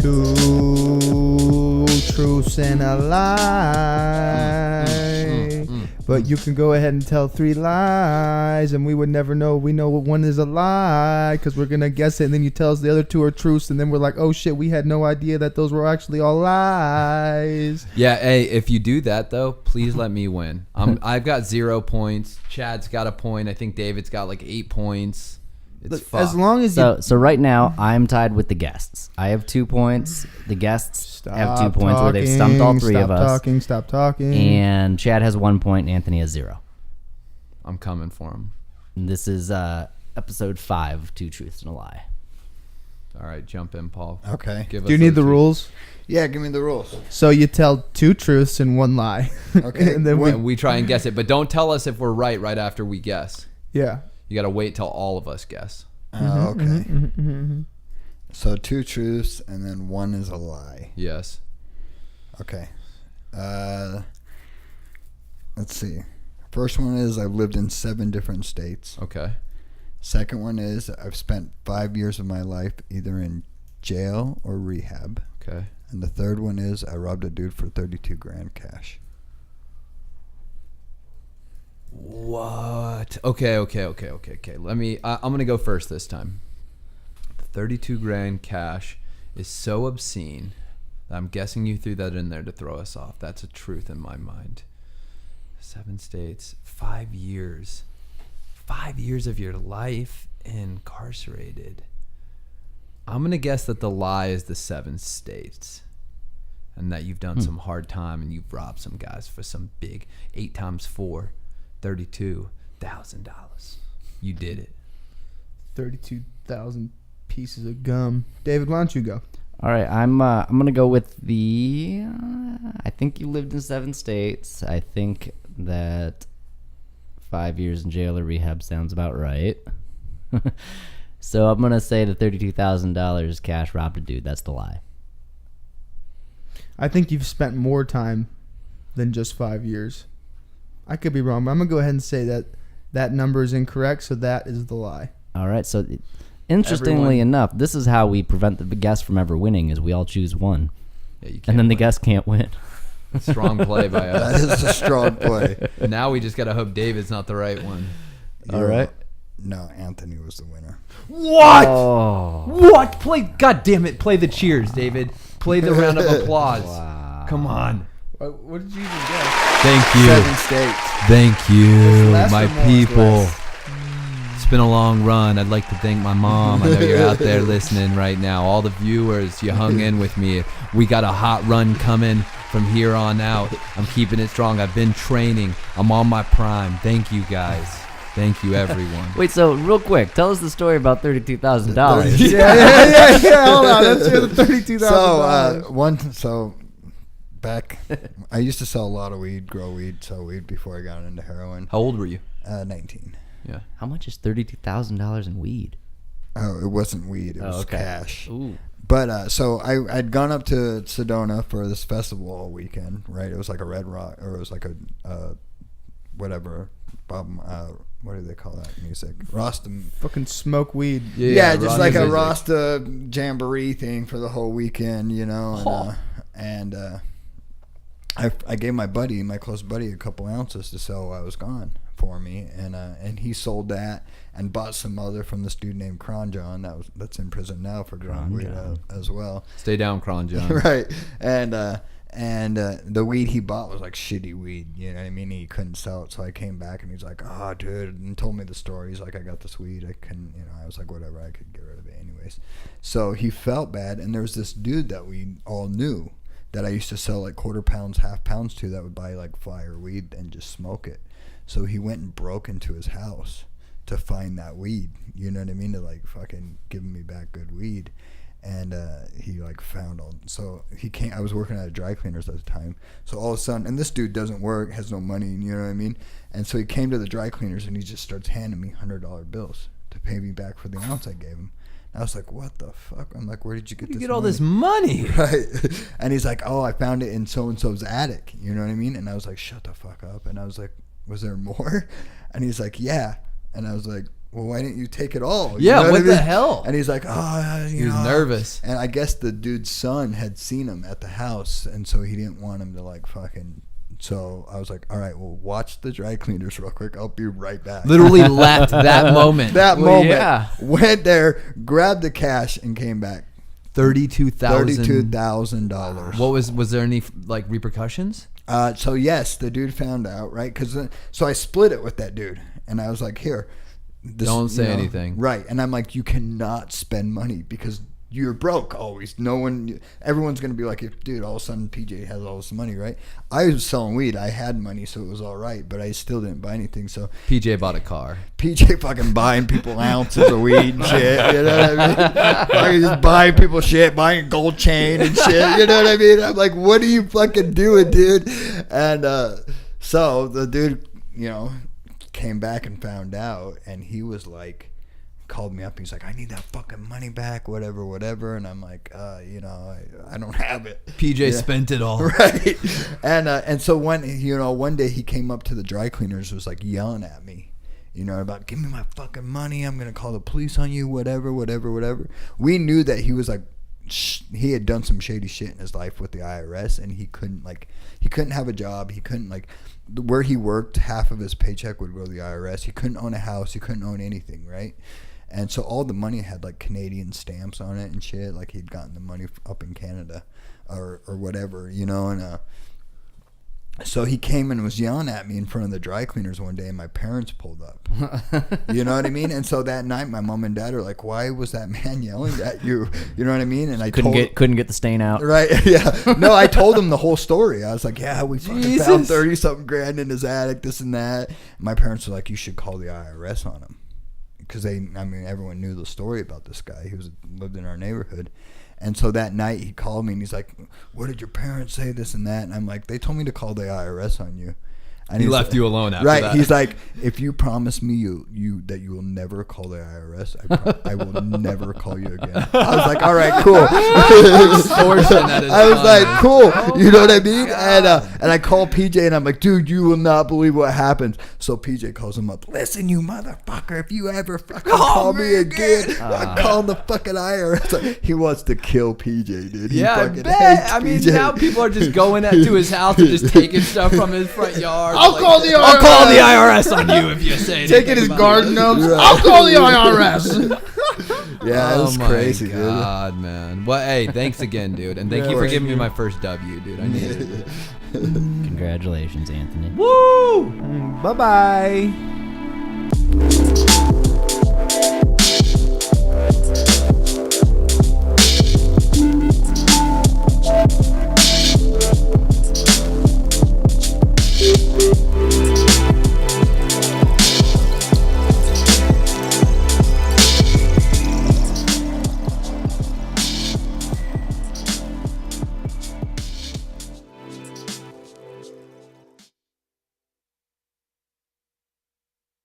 Two truths and a lie. But you can go ahead and tell 3 lies, and we would never know. We know what one is a lie because we're going to guess it, and then you tell us the other 2 are truths, and then we're like, oh, shit, we had no idea that those were actually all lies. Yeah, hey, if you do that, though, please let me win. I've got 0 points. Chad's got a point. I think David's got like 8 points. It's fucked. As long as So right now, I'm tied with the guests. I have 2 points. The guests have 2 points where they've stumped all 3 of us. Stop talking. And Chad has 1 point, and Anthony has 0. I'm coming for him. And this is episode 5 of 2 Truths and a Lie. All right, jump in, Paul. Okay. Give us Do you need the those rules? Yeah, give me the rules. So you tell 2 truths and 1 lie. Okay. And then we try and guess it, but don't tell us if we're right after we guess. Yeah. You got to wait till all of us guess. Okay. So 2 truths and then 1 is a lie. Yes. Okay. Let's see. First one is I've lived in 7 different states. Okay. Second one is I've spent 5 years of my life either in jail or rehab. Okay. And the third one is I robbed a dude for 32 grand cash. What? Okay. Let me. I'm gonna go first this time. 32 grand cash is so obscene that I'm guessing you threw that in there to throw us off. That's a truth in my mind. 7 states, 5 years, 5 years of your life incarcerated. I'm gonna guess that the lie is the 7 states, and that you've done some hard time and you've robbed some guys for some big 8 times 4. $32,000. You did it. 32,000 pieces of gum. David, why don't you go? All right, I'm gonna go with the. I think you lived in 7 states. I think that 5 years in jail or rehab sounds about right. So I'm gonna say the $32,000 cash robbed a dude. That's the lie. I think you've spent more time than just 5 years. I could be wrong, but I'm going to go ahead and say that that number is incorrect, so that is the lie. All right, so interestingly enough, this is how we prevent the guest from ever winning, is we all choose one. Yeah, you can't and then the win. guest can't win. Strong play by That us. is a strong play. Now we just got to hope David's not the right one. All right. No, Anthony was the winner. What? Oh. What? God damn it. Play the cheers, David. Play the round of applause. Wow. Come on. What did you even guess? Thank you. 7 states. Thank you, Less my or more? people. Less. It's been a long run. I'd like to thank my mom. I know you're out there listening right now. All the viewers, you hung in with me. We got a hot run coming from here on out. I'm keeping it strong. I've been training. I'm on my prime. Thank you, guys. Thank you, everyone. Wait, so real quick, tell us the story about $32,000. Yeah. Hold on. Let's hear the $32,000. So back, I used to sell a lot of weed, grow weed, sell weed before I got into heroin. How old were you? 19. Yeah. How much is $32,000 in weed? Oh, it wasn't weed. It was okay. cash. Ooh. But so I'd gone up to Sedona for this festival all weekend, right? It was like a Red Rock, or it was like a whatever. What do they call that music? Rasta. Fucking smoke weed. Yeah, just like a music. Rasta jamboree thing for the whole weekend, you know. And I gave my close buddy, a couple ounces to sell while I was gone for me, and he sold that and bought some other from this dude named Cron John that's in prison now for growing weed as well. Stay down, Cron John. Right, and the weed he bought was like shitty weed, you know what I mean? He couldn't sell it, so I came back and he's like, "Oh, dude," and told me the story. He's like, "I got this weed. I couldn't," you know. I was like, "Whatever, I could get rid of it anyways." So he felt bad, and there was this dude that we all knew that I used to sell like quarter pounds, half pounds to, that would buy like fire weed and just smoke it. So he went and broke into his house to find that weed, you know what I mean, to like fucking give me back good weed. And he like found all, so he came. I was working at a dry cleaners at the time, so all of a sudden, and this dude doesn't work, has no money, you know what I mean, and so he came to the dry cleaners and he just starts handing me $100 bills to pay me back for the ounce I gave him. And I was like, what the fuck? I'm like, where did you get You this get all money? this money. Right. And he's like, oh, I found it in so-and-so's attic, you know what I mean? And I was like, shut the fuck up. And I was like, was there more? And he's like, yeah. And I was like, well, why didn't you take it all? Yeah, know what I the mean? hell? And he's like, oh, He was nervous. And I guess the dude's son had seen him at the house, and so he didn't want him to like fucking. So I was like, all right, well, watch the dry cleaners real quick. I'll be right back. Literally left that moment. That moment. yeah. Went there, grabbed the cash, and came back. $32,000. What was there any like repercussions? So yes, the dude found out, right? So I split it with that dude, and I was like, here. Don't say anything. Right. And I'm like, you cannot spend money because you're broke always. Everyone's going to be like, dude, all of a sudden PJ has all this money, right? I was selling weed. I had money, so it was all right, but I still didn't buy anything. So PJ bought a car. PJ fucking buying people ounces of weed and shit. You know what I mean? Fucking just buying people shit, buying a gold chain and shit. You know what I mean? I'm like, what are you fucking doing, dude? And so the dude, came back and found out, and he was like, called me up. He's like, I need that fucking money back, whatever. And I'm like, I don't have it. PJ spent it all. Right. And so one day he came up to the dry cleaners, was like yelling at me, about give me my fucking money. I'm going to call the police on you, whatever. We knew that he was like, he had done some shady shit in his life with the IRS, and he couldn't have a job. He couldn't where he worked, half of his paycheck would go to the IRS. He couldn't own a house. He couldn't own anything, right? And so all the money had like Canadian stamps on it and shit. Like he'd gotten the money up in Canada or whatever, and so he came and was yelling at me in front of the dry cleaners one day, and my parents pulled up. You know what I mean? And so that night, my mom and dad are like, "Why was that man yelling at you?" You know what I mean? And I couldn't get the stain out. Right? Yeah. No, I told him the whole story. I was like, "Yeah, we fucking found 30-something grand in his attic, this and that." And my parents were like, "You should call the IRS on him," because everyone knew the story about this guy. He lived in our neighborhood. And so that night he called me and he's like, what did your parents say, this and that? And I'm like, they told me to call the IRS on you. And he left you alone after that. Right. He's like, if you promise me that you will never call the IRS, I will never call you again. I was like, all right, cool. I was like, cool. You know what I mean? And I call PJ and I'm like, dude, you will not believe what happens. So PJ calls him up. Listen, you motherfucker, if you ever fucking call me again, I'm calling the fucking IRS. He wants to kill PJ, dude. He I fucking bet. hates I mean, PJ. now people are just going to his house and just taking stuff from his front yard. I'll call the IRS. I'll call the IRS on you if you say anything. Taking his about garden it. gnomes. I'll call the IRS. Yeah, it was crazy, dude. Oh my God, man. Well, hey, thanks again, dude, and thank you for giving me my first W, dude. I needed it. Congratulations, Anthony. Woo! Bye-bye.